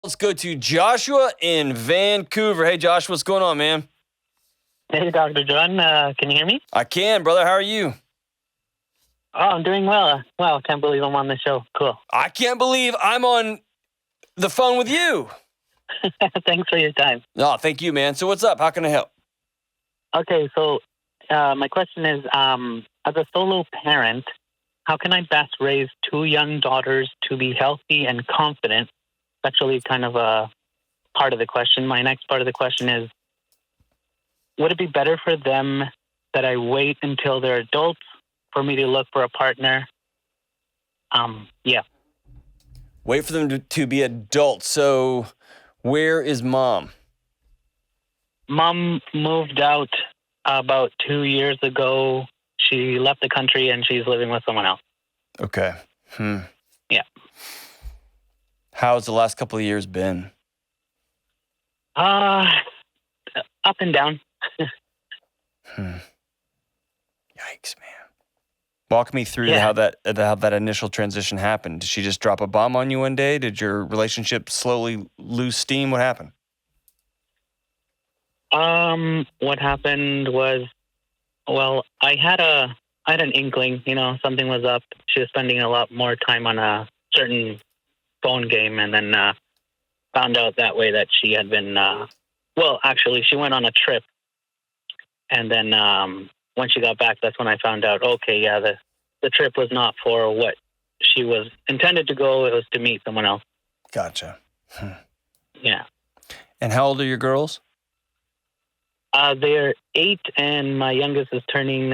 Let's go to Joshua in Vancouver. Hey, Joshua, what's going on, man? Hey, Dr. John. Can you hear me? I can, brother. How are you? Oh, I'm doing well. Wow, can't believe I'm on the show. Cool. I can't believe I'm on the phone with you. Thanks for your time. Oh, thank you, man. So what's up? How can I help? Okay, so my question is, as a solo parent, how can I best raise two young daughters to be healthy and confident? That's actually kind of a part of the question. My next part of the question is, would it be better for them that I wait until they're adults for me to look for a partner? Yeah. Wait for them to be adults. So where is mom? Mom moved out about 2 years ago. She left the country and she's living with someone else. Okay. Yeah. How's the last couple of years been? Up and down. Yikes, man. Walk me through Yeah. how that initial transition happened. Did she just drop a bomb on you one day? Did your relationship slowly lose steam? What happened? What happened was, well, I had an inkling, something was up. She was spending a lot more time on a certain phone game, and then found out that way that she had been, actually, she went on a trip. And then when she got back, that's when I found out, okay, yeah, the trip was not for what she was intended to go. It was to meet someone else. Gotcha. Yeah. And how old are your girls? They're 8, and my youngest is turning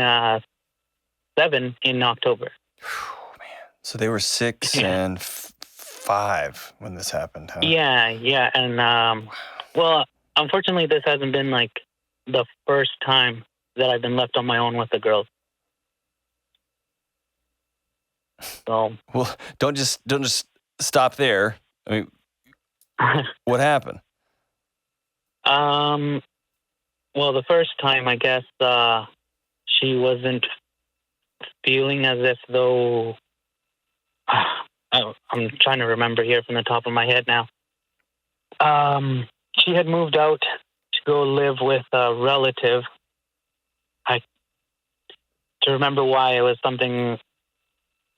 7 in October. Oh, man. So they were 6 and 5 when this happened, huh? Yeah. And, unfortunately, this hasn't been like the first time that I've been left on my own with the girls. So, well, don't just stop there. I mean, what happened? Well, the first time, I guess, she wasn't feeling as if though, I'm trying to remember here from the top of my head now. She had moved out to go live with a relative. To remember why, it was something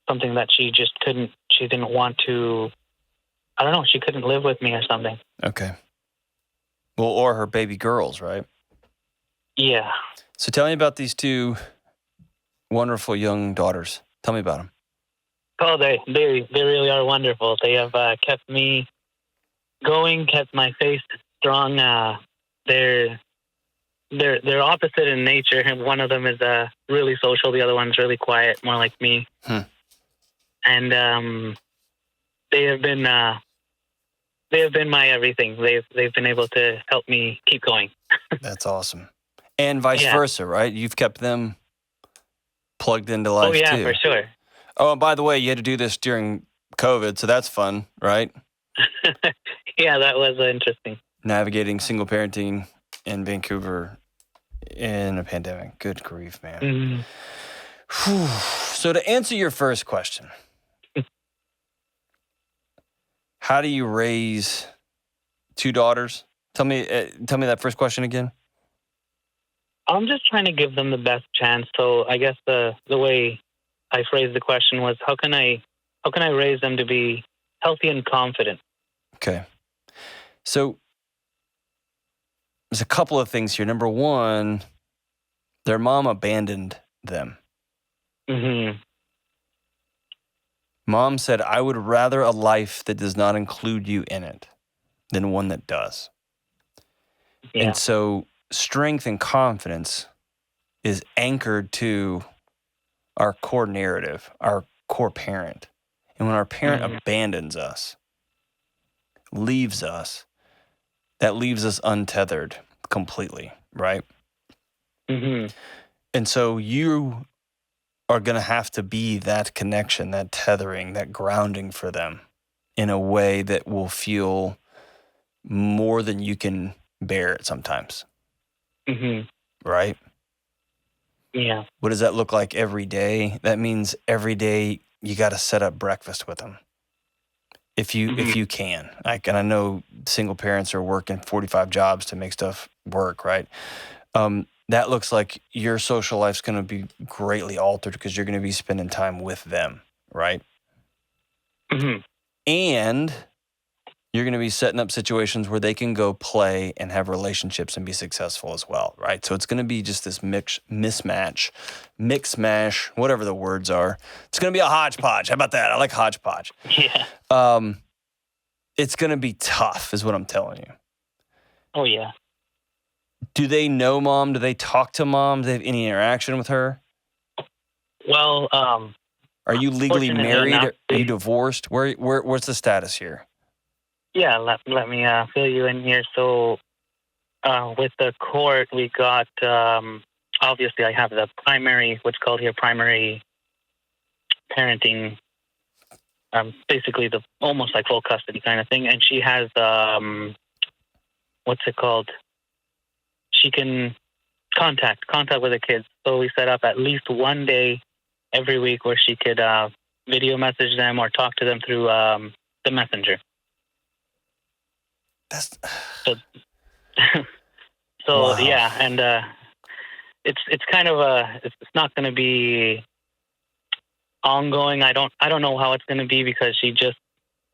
that she just she didn't want to, I don't know, she couldn't live with me or something. Okay. Well, or her baby girls, right? Yeah. So tell me about these two wonderful young daughters. Tell me about them. Oh, they really are wonderful. They have kept me going, kept my faith strong. They're opposite in nature. One of them is really social. The other one's really quiet, more like me. And they have been my everything. They've been able to help me keep going. That's awesome. And vice versa, right? You've kept them plugged into life too. Oh yeah, for sure. Oh, and by the way, you had to do this during COVID, so that's fun, right? Yeah, that was interesting. Navigating single parenting in Vancouver in a pandemic. Good grief, man. Mm-hmm. So to answer your first question, how do you raise two daughters? Tell me that first question again. I'm just trying to give them the best chance. So I guess the way I phrased the question was, how can I raise them to be healthy and confident? Okay. So there's a couple of things here. Number one, their mom abandoned them. Mm-hmm. Mom said, I would rather a life that does not include you in it than one that does. Yeah. And so strength and confidence is anchored to our core narrative, our core parent. And when our parent abandons us, leaves us, that leaves us untethered completely, right? Mm-hmm. And so you are going to have to be that connection, that tethering, that grounding for them in a way that will feel more than you can bear it sometimes. Mm-hmm. Right? Yeah. What does that look like every day? That means every day you got to set up breakfast with them. if you can. Like, and I know single parents are working 45 jobs to make stuff work, right? That looks like your social life's going to be greatly altered because you're going to be spending time with them, right? Mm-hmm. And you're going to be setting up situations where they can go play and have relationships and be successful as well, right? So it's going to be just this mix mash, whatever the words are. It's going to be a hodgepodge. How about that? I like hodgepodge. Yeah. It's going to be tough is what I'm telling you. Oh, yeah. Do they know mom? Do they talk to mom? Do they have any interaction with her? Well, are you legally married? enough, Are you divorced? What's the status here? Yeah, let me fill you in here. So, with the court, we got, obviously I have the primary, what's called here primary parenting, basically the almost like full custody kind of thing. And she has, what's it called? She can contact with the kids. So we set up at least one day every week where she could video message them or talk to them through the messenger. That's so wow. Yeah, and it's kind of it's not going to be ongoing. I don't know how it's going to be because she just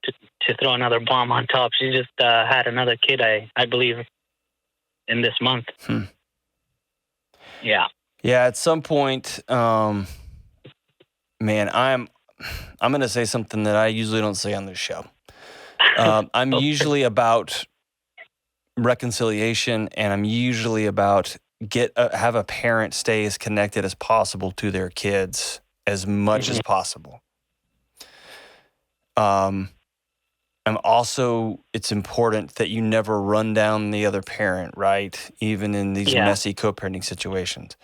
to throw another bomb on top. She just had another kid, I believe, in this month. Yeah. Yeah. At some point, man, I'm going to say something that I usually don't say on this show. I'm usually about reconciliation, and I'm usually about have a parent stay as connected as possible to their kids as much as possible. I'm also, it's important that you never run down the other parent, right? Even in these messy co-parenting situations.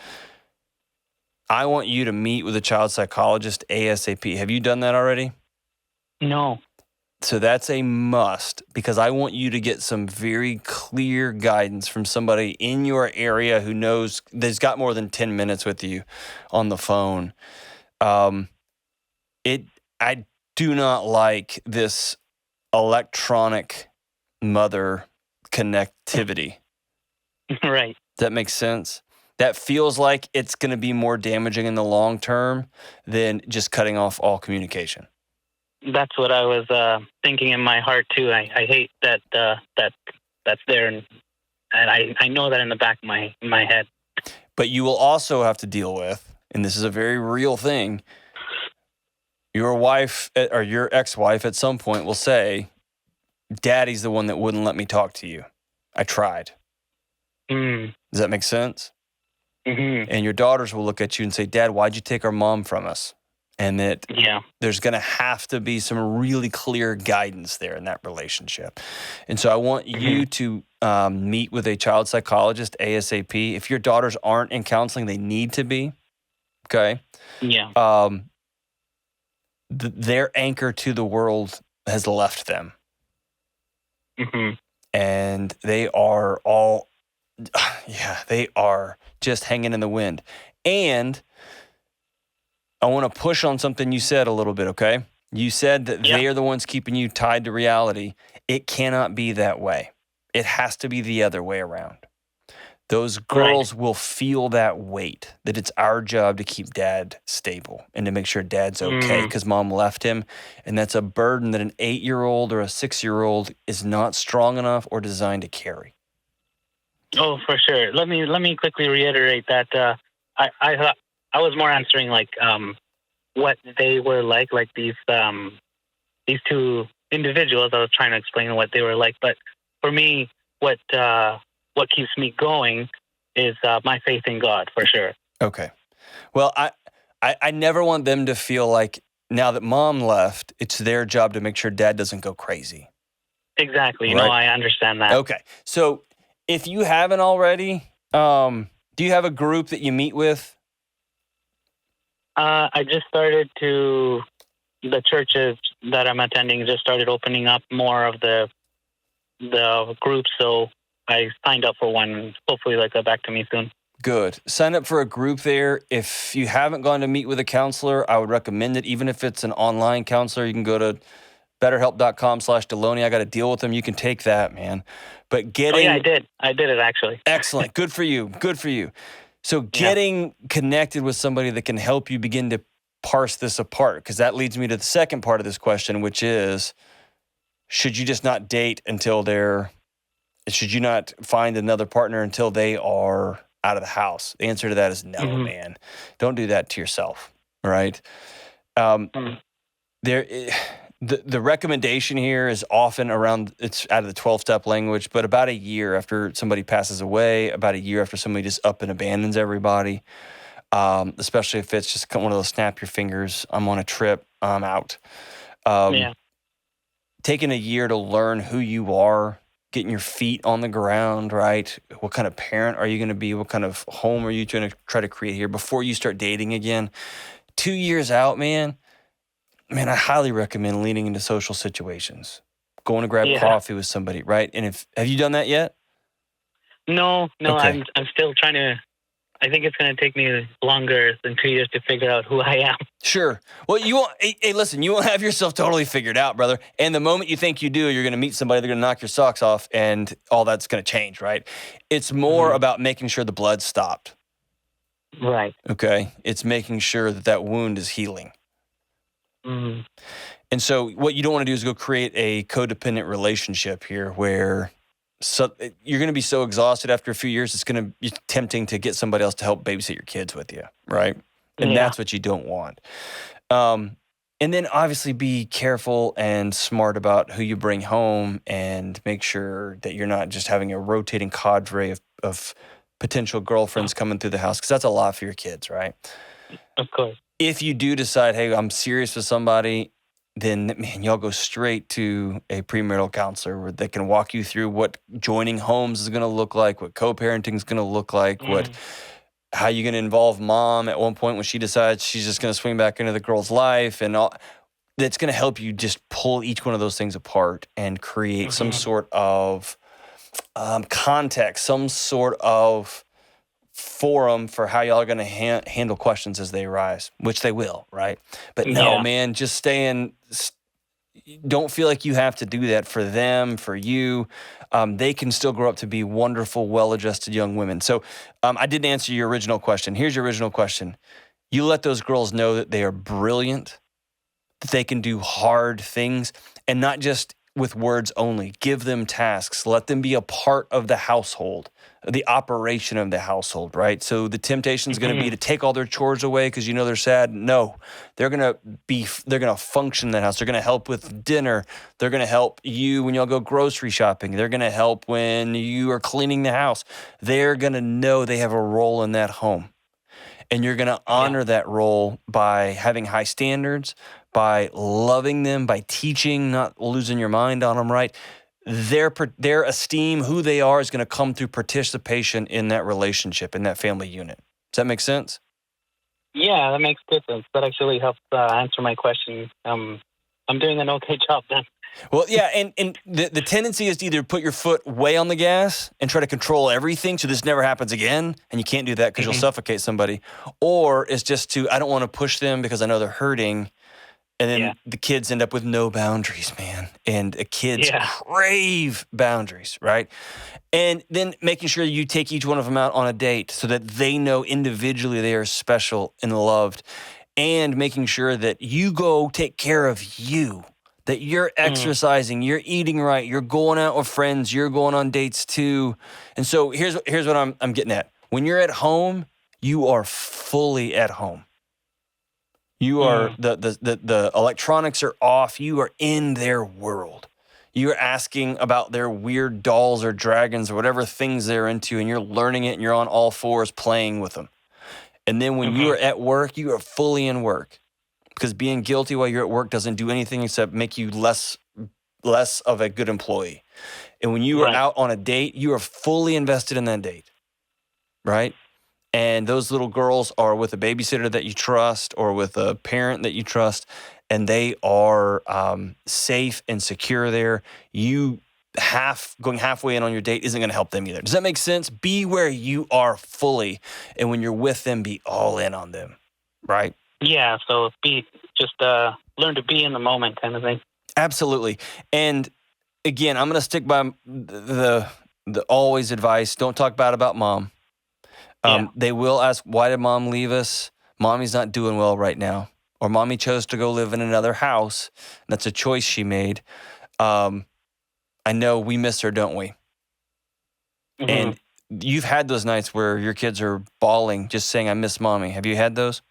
I want you to meet with a child psychologist ASAP. Have you done that already? No. So that's a must, because I want you to get some very clear guidance from somebody in your area who knows, that's got more than 10 minutes with you on the phone. I do not like this electronic mother connectivity. Right. Does that make sense? That feels like it's going to be more damaging in the long term than just cutting off all communication. That's what I was thinking in my heart too. I hate that that's there, and I know that in the back of my head. But you will also have to deal with, and this is a very real thing, your wife or your ex-wife at some point will say, Daddy's the one that wouldn't let me talk to you. I tried. Does that make sense? Mm-hmm. And your daughters will look at you and say, Dad, why'd you take our mom from us? And that there's going to have to be some really clear guidance there in that relationship. And so I want you to meet with a child psychologist ASAP. If your daughters aren't in counseling, they need to be. Okay? Yeah. Their anchor to the world has left them. Mm-hmm. And they are all, they are just hanging in the wind. And I want to push on something you said a little bit, okay? You said that they are the ones keeping you tied to reality. It cannot be that way. It has to be the other way around. Those girls will feel that weight, that it's our job to keep Dad stable and to make sure Dad's okay because Mom left him. And that's a burden that an 8-year-old or a 6-year-old is not strong enough or designed to carry. Oh, for sure. Let me quickly reiterate that I was more answering like what they were like these two individuals. I was trying to explain what they were like, but for me, what keeps me going is my faith in God, for sure. Okay. Well, I never want them to feel like now that Mom left, it's their job to make sure Dad doesn't go crazy. Exactly. Right? No, I understand that. Okay. So if you haven't already, do you have a group that you meet with? I just started the churches that I'm attending just started opening up more of the groups, so I signed up for one. Hopefully they'll get back to me soon. Good. Sign up for a group there. If you haven't gone to meet with a counselor, I would recommend it. Even if it's an online counselor, you can go to BetterHelp.com/Delony. I got to deal with them. You can take that, man. But getting... Oh, yeah, I did. I did it, actually. Excellent. Good for you. Good for you. So getting connected with somebody that can help you begin to parse this apart, because that leads me to the second part of this question, which is, should you just not date until should you not find another partner until they are out of the house? The answer to that is no, man. Don't do that to yourself, right? The recommendation here is often around, it's out of the 12-step language, but about a year after somebody passes away, about a year after somebody just up and abandons everybody, especially if it's just one of those snap your fingers, I'm on a trip, I'm out. Taking a year to learn who you are, getting your feet on the ground, right? What kind of parent are you going to be? What kind of home are you going to try to create here before you start dating again? 2 years out, man, I highly recommend leaning into social situations, going to grab coffee with somebody, right? And have you done that yet? No, Okay. I'm still trying to. I think it's going to take me longer than 2 years to figure out who I am. Sure. Well, you won't. Hey, listen, you won't have yourself totally figured out, brother. And the moment you think you do, you're going to meet somebody, they're going to knock your socks off, and all that's going to change, right? It's more about making sure the blood stopped. Right. Okay. It's making sure that wound is healing. And so what you don't want to do is go create a codependent relationship here where you're going to be so exhausted after a few years, it's going to be tempting to get somebody else to help babysit your kids with you, right? And that's what you don't want. And then obviously be careful and smart about who you bring home and make sure that you're not just having a rotating cadre of potential girlfriends coming through the house, because that's a lot for your kids, right? Of course. If you do decide, hey, I'm serious with somebody, then, man, y'all go straight to a premarital counselor where they can walk you through what joining homes is going to look like, what co-parenting is going to look like, how you're going to involve mom at one point when she decides she's just going to swing back into the girl's life, and all. That's going to help you just pull each one of those things apart and create some sort of context, some sort of forum for how y'all are going to handle questions as they arise, which they will, right? But no, man, just don't feel like you have to do that for them, for you. They can still grow up to be wonderful, well-adjusted young women. So I didn't answer your original question. Here's your original question. You let those girls know that they are brilliant, that they can do hard things, and not just with words only. Give them tasks. Let them be a part of the household, the operation of the household, right? So the temptation is going to be to take all their chores away because they're sad. No, they're going to function in that house. They're going to help with dinner. They're going to help you when y'all go grocery shopping. They're going to help when you are cleaning the house. They're going to know they have a role in that home. And you're going to honor that role by having high standards, by loving them, by teaching, not losing your mind on them, right? Their esteem, who they are, is going to come through participation in that relationship, in that family unit. Does that make sense? Yeah, that makes good sense. That actually helps answer my question. I'm doing an okay job then. Well, yeah, and the tendency is to either put your foot way on the gas and try to control everything so this never happens again, and you can't do that because you'll suffocate somebody, or it's just I don't want to push them because I know they're hurting, and then the kids end up with no boundaries, man, and kids crave boundaries, right? And then making sure you take each one of them out on a date so that they know individually they are special and loved, and making sure that you go take care of you. That you're exercising, you're eating right, you're going out with friends, you're going on dates too. And so here's what I'm getting at. When you're at home, you are fully at home. You are the electronics are off. You are in their world. You are asking about their weird dolls or dragons or whatever things they're into, and you're learning it, and you're on all fours playing with them. And then when you are at work, you are fully in work. Because being guilty while you're at work doesn't do anything except make you less of a good employee. And when you are out on a date, you are fully invested in that date, right? And those little girls are with a babysitter that you trust or with a parent that you trust, and they are safe and secure there. You going halfway in on your date isn't going to help them either. Does that make sense? Be where you are fully, and when you're with them, be all in on them, right? Yeah, so learn to be in the moment kind of thing. Absolutely. And again, I'm going to stick by the always advice. Don't talk bad about mom. They will ask, why did mom leave us? Mommy's not doing well right now. Or mommy chose to go live in another house. That's a choice she made. I know we miss her, don't we? Mm-hmm. And you've had those nights where your kids are bawling, just saying, I miss mommy. Have you had those?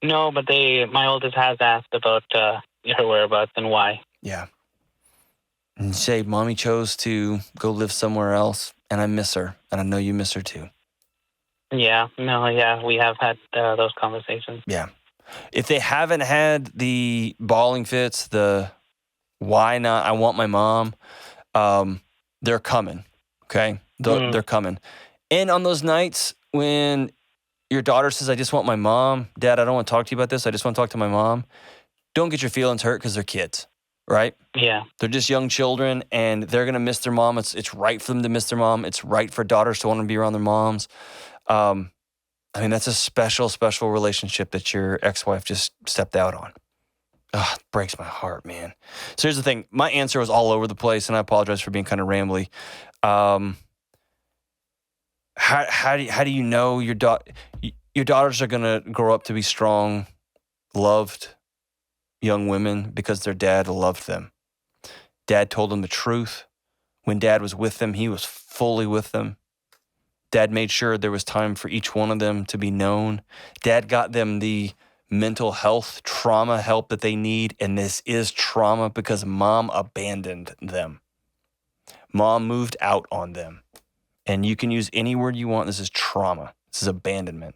No, but my oldest has asked about her whereabouts and why. Yeah. And say, mommy chose to go live somewhere else, and I miss her, and I know you miss her too. Yeah, we have had those conversations. Yeah. If they haven't had the bawling fits, the why not, I want my mom, they're coming, okay? They're coming. And on those nights when your daughter says, I just want my mom, Dad, I don't want to talk to you about this, I just want to talk to my mom, don't get your feelings hurt because they're kids, right? Yeah. They're just young children, and they're going to miss their mom. It's right for them to miss their mom. It's right for daughters to want to be around their moms. I mean, that's a special, special relationship that your ex-wife just stepped out on. Ugh, it breaks my heart, man. So here's the thing. My answer was all over the place, and I apologize for being kind of rambly. How do you know your daughters are going to grow up to be strong, loved young women because their dad loved them? Dad told them the truth. When Dad was with them, he was fully with them. Dad made sure there was time for each one of them to be known. Dad got them the mental health, trauma help that they need, and this is trauma because mom abandoned them. Mom moved out on them. And you can use any word you want. This is trauma. This is abandonment.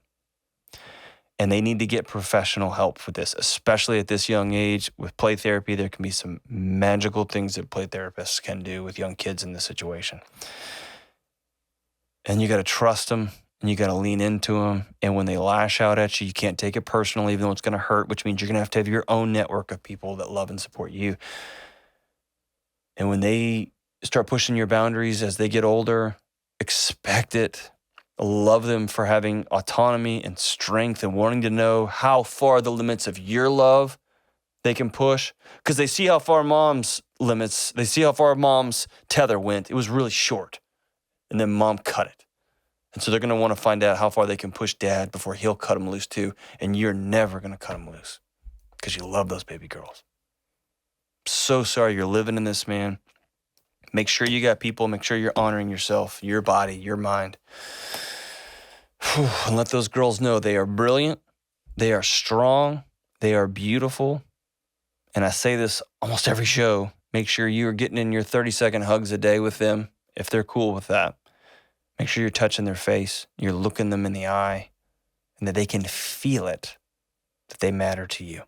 And they need to get professional help for this, especially at this young age. With play therapy, there can be some magical things that play therapists can do with young kids in this situation. And you got to trust them, and you got to lean into them. And when they lash out at you, you can't take it personally, even though it's going to hurt, which means you're going to have your own network of people that love and support you. And when they start pushing your boundaries as they get older, expect it. Love them for having autonomy and strength and wanting to know how far the limits of your love they can push, because they see how far mom's limits, they see how far mom's tether went. It was really short. And then mom cut it. And so they're going to want to find out how far they can push dad before he'll cut them loose too. And you're never going to cut them loose because you love those baby girls. So sorry you're living in this, man. Make sure you got people. Make sure you're honoring yourself, your body, your mind. And let those girls know they are brilliant. They are strong. They are beautiful. And I say this almost every show. Make sure you are getting in your 30-second hugs a day with them if they're cool with that. Make sure you're touching their face. You're looking them in the eye. And that they can feel it, that they matter to you.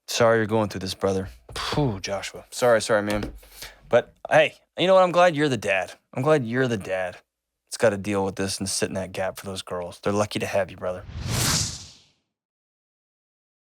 Sorry you're going through this, brother. Phew, Joshua. Sorry, man. But hey, you know what? I'm glad you're the dad. I'm glad you're the dad. It's got to deal with this and sit in that gap for those girls. They're lucky to have you, brother.